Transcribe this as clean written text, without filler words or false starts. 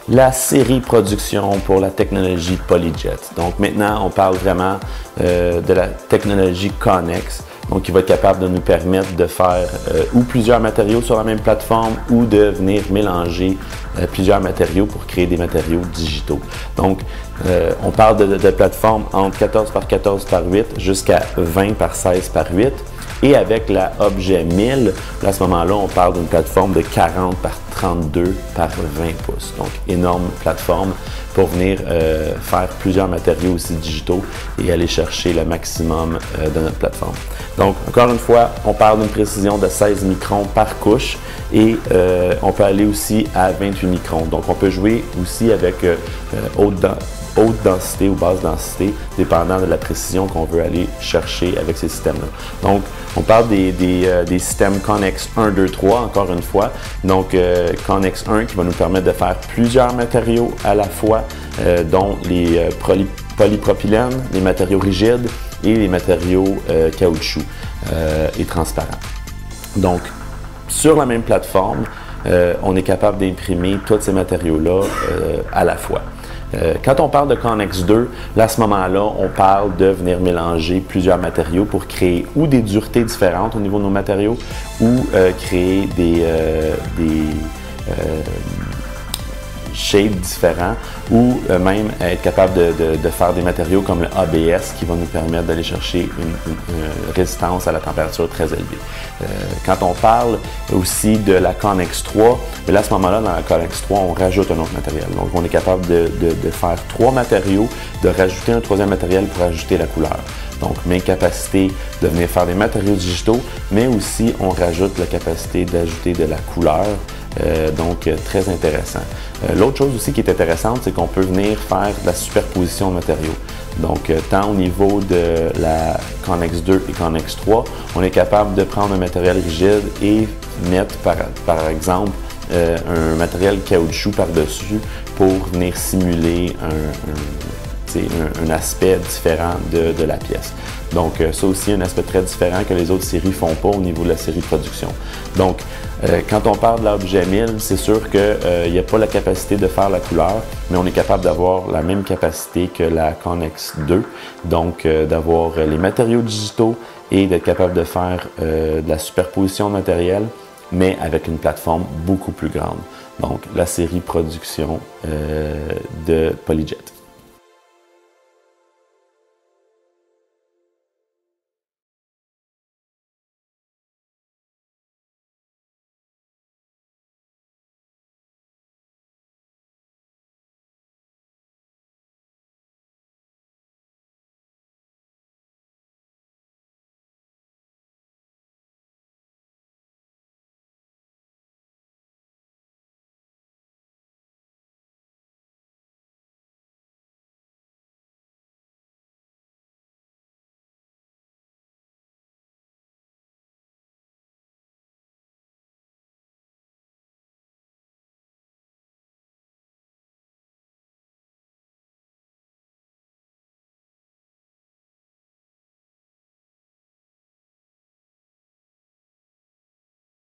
la série production pour la technologie PolyJet. Donc maintenant, on parle vraiment de la technologie Connex, donc qui va être capable de nous permettre de faire ou plusieurs matériaux sur la même plateforme ou de venir mélanger plusieurs matériaux pour créer des matériaux digitaux. Donc, on parle de plateformes entre 14 par 14 par 8 jusqu'à 20 par 16 par 8. Et avec la Objet 1000, à ce moment-là, on parle d'une plateforme de 40 par 32 par 20 pouces. Donc, énorme plateforme pour venir faire plusieurs matériaux aussi digitaux et aller chercher le maximum de notre plateforme. Donc, encore une fois, on parle d'une précision de 16 microns par couche et on peut aller aussi à 28 microns. Donc, on peut jouer aussi avec haute densité ou basse densité, dépendant de la précision qu'on veut aller chercher avec ces systèmes-là. Donc, on parle des systèmes Connex 1, 2, 3, encore une fois. Donc, Connex 1 qui va nous permettre de faire plusieurs matériaux à la fois, dont les polypropylènes, les matériaux rigides et les matériaux caoutchouc et transparents. Donc, sur la même plateforme, on est capable d'imprimer tous ces matériaux-là à la fois. Quand on parle de Connex 2, là, à ce moment-là, on parle de venir mélanger plusieurs matériaux pour créer ou des duretés différentes au niveau de nos matériaux ou créer des shapes différents ou même être capable de faire des matériaux comme le ABS qui va nous permettre d'aller chercher une résistance à la température très élevée. Quand on parle aussi de la Connex 3, là, à ce moment-là, dans la Connex 3, on rajoute un autre matériel. Donc, on est capable de faire 3 matériaux, de rajouter un 3e matériel pour ajouter la couleur. Donc, même capacité de venir faire des matériaux digitaux, mais aussi on rajoute la capacité d'ajouter de la couleur. Donc, très intéressant. L'autre chose aussi qui est intéressante, c'est qu'on peut venir faire de la superposition de matériaux. Donc, tant au niveau de la Connex 2 et Connex 3, on est capable de prendre un matériel rigide et mettre, par exemple, un matériel caoutchouc par-dessus pour venir simuler un aspect différent de la pièce. Donc, ça aussi, un aspect très différent que les autres séries ne font pas au niveau de la série de production. Donc, quand on parle de l'Objet 1000, c'est sûr qu'il n'y a pas la capacité de faire la couleur, mais on est capable d'avoir la même capacité que la Connex 2, donc d'avoir les matériaux digitaux et d'être capable de faire de la superposition de matériel, mais avec une plateforme beaucoup plus grande. Donc, la série production de PolyJet.